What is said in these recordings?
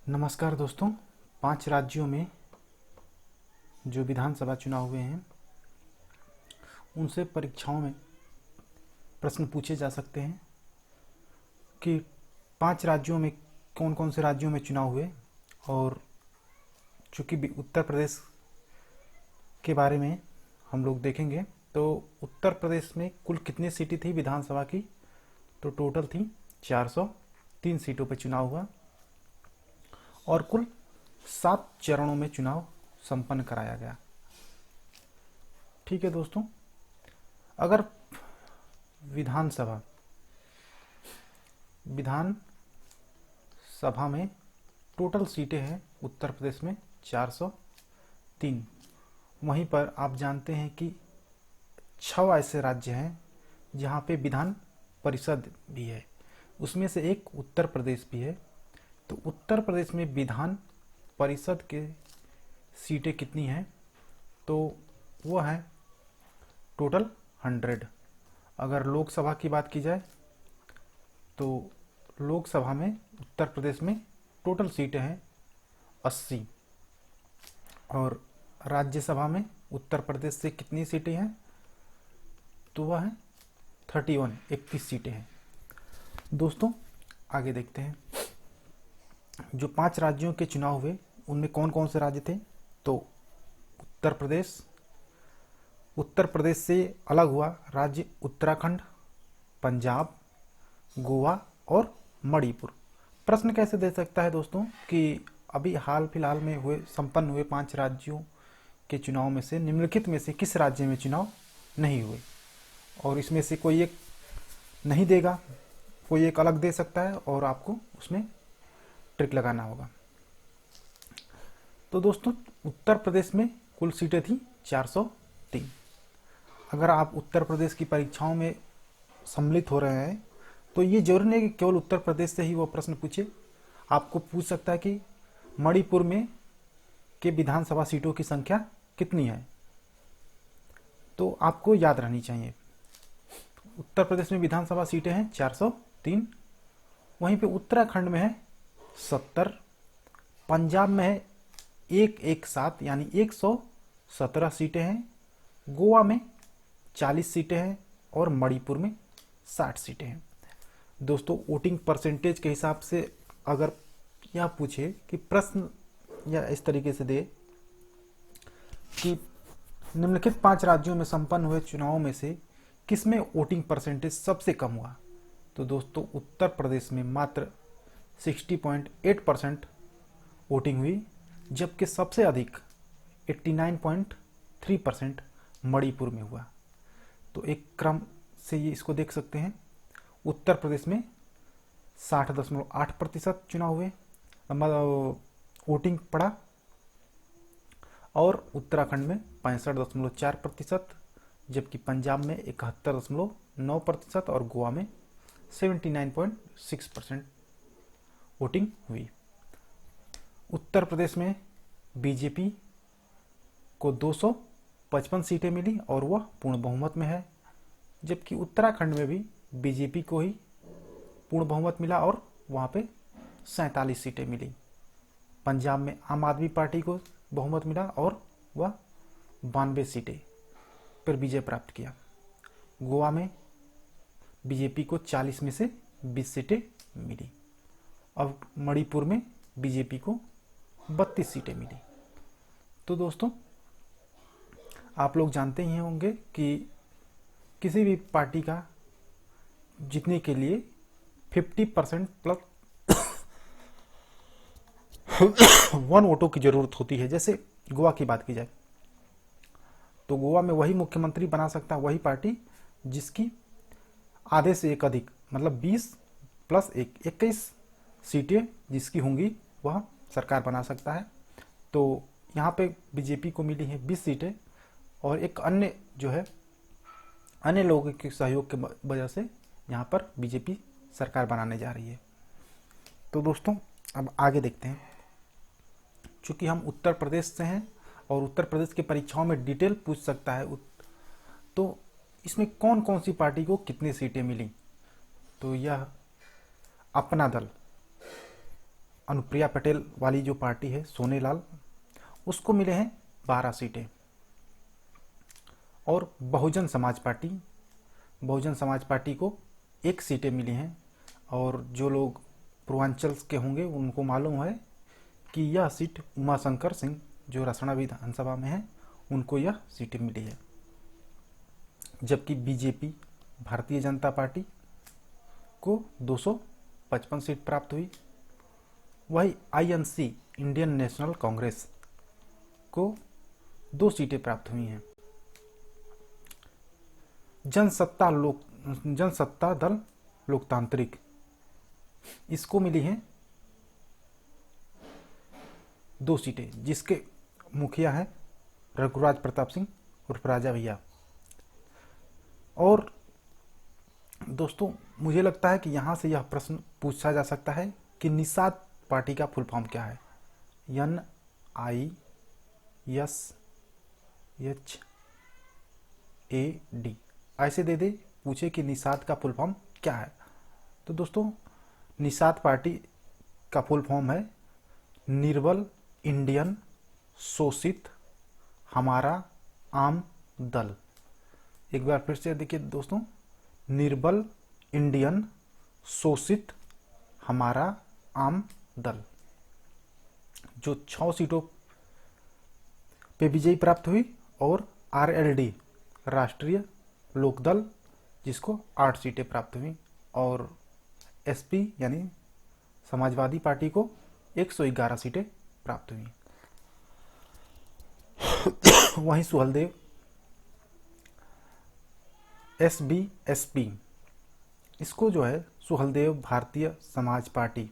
नमस्कार दोस्तों। 5 राज्यों में जो विधानसभा चुनाव हुए हैं उनसे परीक्षाओं में प्रश्न पूछे जा सकते हैं कि 5 राज्यों में कौन कौन से राज्यों में चुनाव हुए। और चूँकि उत्तर प्रदेश के बारे में हम लोग देखेंगे तो उत्तर प्रदेश में कुल कितनी सीटें थी विधानसभा की, तो टोटल थी 403 सीटों पर चुनाव हुआ और कुल 7 चरणों में चुनाव संपन्न कराया गया। ठीक है दोस्तों, अगर विधानसभा में टोटल सीटें हैं उत्तर प्रदेश में 403। वहीं पर आप जानते हैं कि 6 ऐसे राज्य हैं जहां पे विधान परिषद भी है, उसमें से एक उत्तर प्रदेश भी है। तो उत्तर प्रदेश में विधान परिषद के सीटें कितनी हैं, तो वो है टोटल 100। अगर लोकसभा की बात की जाए तो लोकसभा में उत्तर प्रदेश में टोटल सीटें हैं 80। और राज्यसभा में उत्तर प्रदेश से कितनी सीटें हैं, तो वह है 31 सीटें हैं। दोस्तों आगे देखते हैं जो 5 राज्यों के चुनाव हुए उनमें कौन कौन से राज्य थे। तो उत्तर प्रदेश से अलग हुआ राज्य उत्तराखंड, पंजाब, गोवा और मणिपुर। प्रश्न कैसे दे सकता है दोस्तों कि अभी हाल फिलहाल में संपन्न हुए 5 राज्यों के चुनाव में से निम्नलिखित में से किस राज्य में चुनाव नहीं हुए, और इसमें से कोई एक नहीं देगा, कोई एक अलग दे सकता है और आपको उसमें ट्रिक लगाना होगा। तो दोस्तों उत्तर प्रदेश में कुल सीटें थी 403। अगर आप उत्तर प्रदेश की परीक्षाओं में सम्मिलित हो रहे हैं तो ये जरूरी नहीं कि केवल उत्तर प्रदेश से ही वो प्रश्न पूछे, आपको पूछ सकता है कि मणिपुर में के विधानसभा सीटों की संख्या कितनी है, तो आपको याद रहनी चाहिए। उत्तर प्रदेश में विधानसभा सीटें हैं 403, वहीं पे उत्तराखंड में है 70, पंजाब में है 117 यानी 117 सीटें हैं, गोवा में 40 सीटें हैं और मणिपुर में 60 सीटें हैं। दोस्तों वोटिंग परसेंटेज के हिसाब से अगर यह पूछे कि प्रश्न या इस तरीके से दे कि निम्नलिखित 5 राज्यों में संपन्न हुए चुनावों में से किसमें वोटिंग परसेंटेज सबसे कम हुआ, तो दोस्तों उत्तर प्रदेश में मात्र 60.8% वोटिंग हुई, जबकि सबसे अधिक 89.3% मणिपुर में हुआ। तो एक क्रम से ये इसको देख सकते हैं। उत्तर प्रदेश में 60.8% चुनाव हुए, वोटिंग पड़ा, और उत्तराखंड में 65.4%, जबकि पंजाब में 71.9% और गोवा में 79.6% वोटिंग हुई। उत्तर प्रदेश में बीजेपी को 255 सीटें मिली और वह पूर्ण बहुमत में है, जबकि उत्तराखंड में भी बीजेपी को ही पूर्ण बहुमत मिला और वहाँ पे 47 सीटें मिली। पंजाब में आम आदमी पार्टी को बहुमत मिला और वह 92 सीटें पर विजय प्राप्त किया। गोवा में बीजेपी को 40 में से 20 सीटें मिली। अब मणिपुर में बीजेपी को 32 सीटें मिली। तो दोस्तों आप लोग जानते ही होंगे कि किसी भी पार्टी का जीतने के लिए 50% प्लस 1 वोटों की जरूरत होती है। जैसे गोवा की बात की जाए तो गोवा में वही मुख्यमंत्री बना सकता है वही पार्टी जिसकी आधे से एक अधिक, मतलब 20 + 1 21 सीटें जिसकी होंगी वह सरकार बना सकता है। तो यहाँ पे बीजेपी को मिली है 20 सीटें और एक अन्य जो है अन्य लोगों के सहयोग के वजह से यहाँ पर बीजेपी सरकार बनाने जा रही है। तो दोस्तों अब आगे देखते हैं। चूँकि हम उत्तर प्रदेश से हैं और उत्तर प्रदेश की परीक्षाओं में डिटेल पूछ सकता है, तो इसमें कौन कौन सी पार्टी को कितनी सीटें मिली, तो यह अपना दल अनुप्रिया पटेल वाली जो पार्टी है सोनेलाल, उसको मिले हैं 12 सीटें। और बहुजन समाज पार्टी को 1 सीटें मिली हैं। और जो लोग पूर्वांचल के होंगे उनको मालूम है कि यह सीट उमाशंकर सिंह जो रसना विधानसभा में है उनको यह सीटें मिली है। जबकि बीजेपी भारतीय जनता पार्टी को 255 सीट प्राप्त हुई। वही आईएनसी इंडियन नेशनल कांग्रेस को 2 सीटें प्राप्त हुई हैं। जनसत्ता दल लोकतांत्रिक, इसको मिली हैं 2 सीटें, जिसके मुखिया हैं रघुराज प्रताप सिंह उर्फ राजा भैया। और दोस्तों मुझे लगता है कि यहाँ से यह प्रश्न पूछा जा सकता है कि निषाद पार्टी का फुल फॉर्म क्या है। NISHAD ऐसे दे दे, पूछे कि निषाद का फुल फॉर्म क्या है। तो दोस्तों निषाद पार्टी का फुल फॉर्म है निर्बल इंडियन शोषित हमारा आम दल। एक बार फिर से देखिए दोस्तों, निर्बल इंडियन शोषित हमारा आम दल, जो 6 सीटों पे विजयी प्राप्त हुई। और RLD राष्ट्रीय लोकदल, जिसको 8 सीटें प्राप्त हुई। और SP यानी समाजवादी पार्टी को 111 सीटें प्राप्त हुई। वहीं सुहलदेव SBSP, इसको जो है सुहलदेव भारतीय समाज पार्टी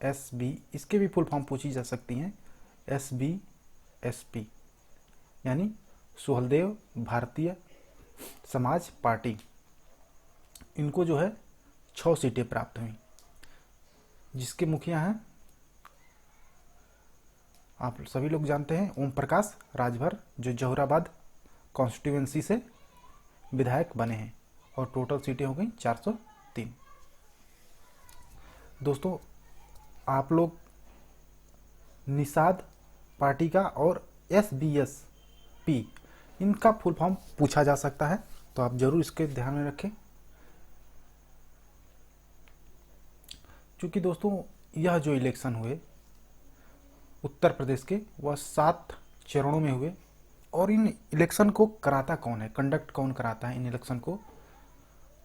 SB, इसके भी फुल फॉर्म पूछी जा सकती हैं। SBSP यानी सुहलदेव भारतीय समाज पार्टी, इनको जो है 6 सीटें प्राप्त हुई, जिसके मुखिया हैं आप सभी लोग जानते हैं ओम प्रकाश राजभर, जो जहुराबाद कॉन्स्टिट्यूएंसी से विधायक बने हैं। और टोटल सीटें हो गई 403। दोस्तों आप लोग निषाद पार्टी का और SBSP इनका फुल फॉर्म पूछा जा सकता है, तो आप जरूर इसके ध्यान में रखें। क्योंकि दोस्तों यह जो इलेक्शन हुए उत्तर प्रदेश के, वह 7 चरणों में हुए। और इन इलेक्शन को कराता कौन है, कंडक्ट कौन कराता है इन इलेक्शन को,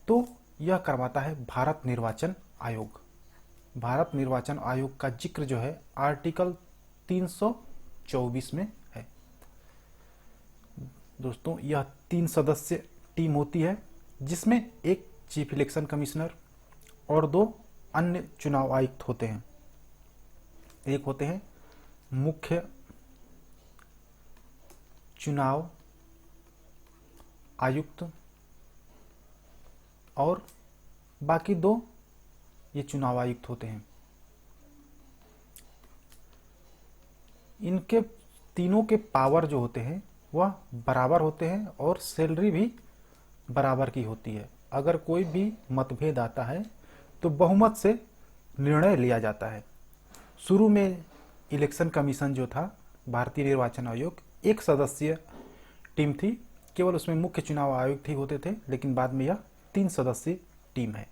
तो यह करवाता है भारत निर्वाचन आयोग। भारत निर्वाचन आयोग का जिक्र जो है आर्टिकल 324 में है। दोस्तों यह 3 सदस्य टीम होती है, जिसमें एक चीफ इलेक्शन कमिश्नर और 2 अन्य चुनाव आयुक्त होते हैं। एक होते हैं मुख्य चुनाव आयुक्त और बाकी 2 ये चुनाव आयुक्त होते हैं। इनके तीनों के पावर जो होते हैं वह बराबर होते हैं और सैलरी भी बराबर की होती है। अगर कोई भी मतभेद आता है तो बहुमत से निर्णय लिया जाता है। शुरू में इलेक्शन कमीशन जो था भारतीय निर्वाचन आयोग 1 सदस्यीय टीम थी, केवल उसमें मुख्य चुनाव आयुक्त ही होते थे, लेकिन बाद में यह 3 सदस्यीय टीम है।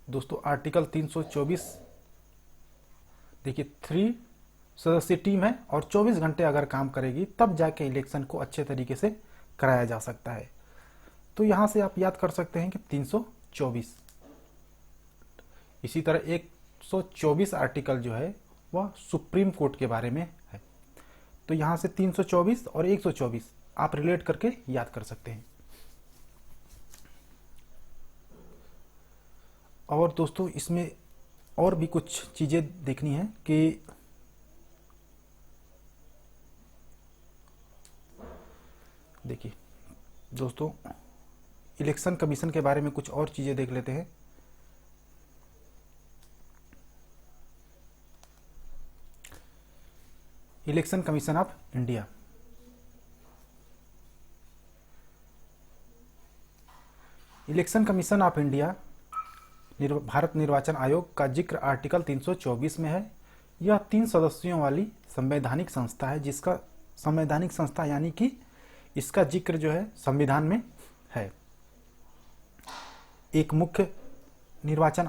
दोस्तों आर्टिकल 324 देखिए 3 सदस्यीय टीम है और 24 घंटे अगर काम करेगी तब जाके इलेक्शन को अच्छे तरीके से कराया जा सकता है। तो यहां से आप याद कर सकते हैं कि 324। इसी तरह 124 आर्टिकल जो है वह सुप्रीम कोर्ट के बारे में है। तो यहां से 324 और 124 आप रिलेट करके याद कर सकते हैं। और दोस्तों इसमें और भी कुछ चीजें देखनी है कि देखिए दोस्तों इलेक्शन कमीशन के बारे में कुछ और चीजें देख लेते हैं। Election commission of India, election commission of India Bharat निर्वाचन आयोग का जिक्र आर्टिकल 324 में है। यह 3 सदस्यों वाली संवैधानिक संस्था है, जिसका संवैधानिक संस्था यानी कि इसका जिक्र जो है संविधान में है। एक मुख्य निर्वाचन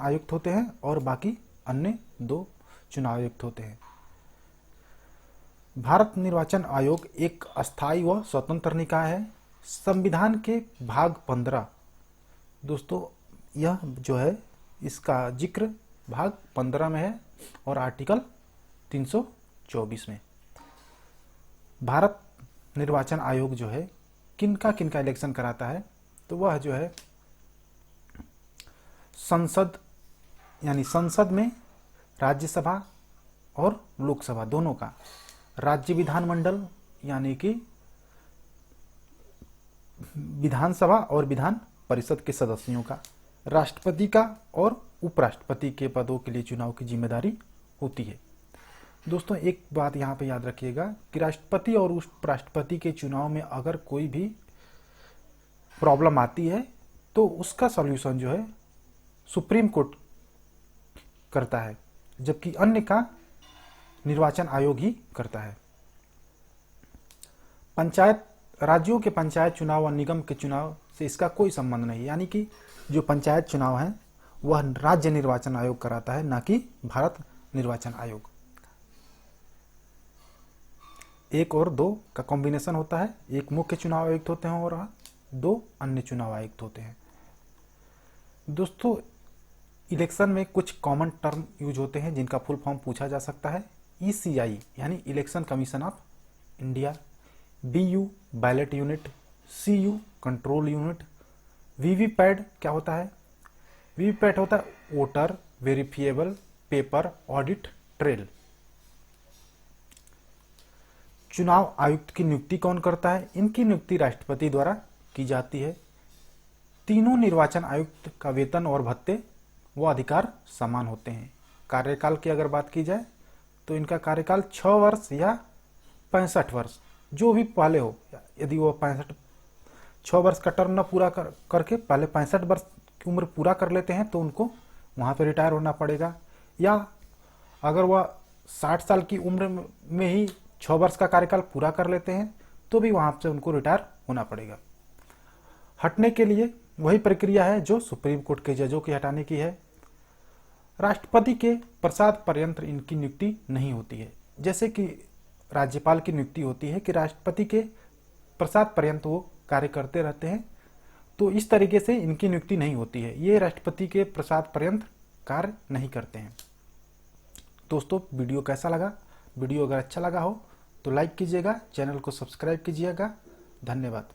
आयुक्त होते हैं और बाकी अन्य 2 चुनाव आयुक्त होते हैं। भारत निर्वाचन आयोग एक अस्थायी व स्वतंत्र निकाय है। संविधान के भाग 15 दोस्तों, यह जो है इसका जिक्र भाग 15 में है और आर्टिकल 324 में। भारत निर्वाचन आयोग जो है किनका इलेक्शन कराता है, तो वह जो है संसद यानी संसद में राज्यसभा और लोकसभा दोनों का, राज्य विधानमंडल यानी कि विधानसभा और विधान परिषद के सदस्यों का, राष्ट्रपति का और उपराष्ट्रपति के पदों के लिए चुनाव की जिम्मेदारी होती है। दोस्तों एक बात यहाँ पे याद रखिएगा कि राष्ट्रपति और उपराष्ट्रपति के चुनाव में अगर कोई भी प्रॉब्लम आती है तो उसका सॉल्यूशन जो है सुप्रीम कोर्ट करता है, जबकि अन्य का निर्वाचन आयोग ही करता है। राज्यों के पंचायत चुनाव और निगम के चुनाव से इसका कोई संबंध नहीं, यानी कि जो पंचायत चुनाव है वह राज्य निर्वाचन आयोग कराता है, ना कि भारत निर्वाचन आयोग। 1 और 2 का कॉम्बिनेशन होता है, एक मुख्य चुनाव आयुक्त होते हैं और 2 अन्य चुनाव आयुक्त होते हैं। दोस्तों इलेक्शन में कुछ कॉमन टर्म यूज होते हैं जिनका फुल फॉर्म पूछा जा सकता है। ECI यानी election commission of India, BU ballot unit, CU control unit. VVPAT क्या होता है? वीवीपैट होता है voter verifiable paper audit trail. चुनाव आयुक्त की नियुक्ति कौन करता है? इनकी नियुक्ति राष्ट्रपति द्वारा की जाती है। तीनों निर्वाचन आयुक्त का वेतन और भत्ते वो अधिकार समान होते हैं। कार्यकाल की अगर बात की जाए तो इनका कार्यकाल 6 वर्ष या 65 वर्ष जो भी पहले हो, यदि वो 6 वर्ष का टर्म न पूरा करके पहले 65 वर्ष की उम्र पूरा कर लेते हैं तो उनको वहाँ पे रिटायर होना पड़ेगा, या अगर वह 60 साल की उम्र में ही 6 वर्ष का कार्यकाल पूरा कर लेते हैं तो भी वहाँ से उनको रिटायर होना पड़ेगा। हटने के लिए वही प्रक्रिया है जो सुप्रीम कोर्ट के जजों की हटाने की है। राष्ट्रपति के प्रसाद पर्यंत इनकी नियुक्ति नहीं होती है, जैसे कि राज्यपाल की नियुक्ति होती है कि राष्ट्रपति के प्रसाद पर्यंत वो कार्य करते रहते हैं, तो इस तरीके से इनकी नियुक्ति नहीं होती है। ये राष्ट्रपति के प्रसाद पर्यंत कार्य नहीं करते हैं। दोस्तों वीडियो कैसा लगा? वीडियो अगर अच्छा लगा हो तो लाइक कीजिएगा, चैनल को सब्सक्राइब कीजिएगा। धन्यवाद।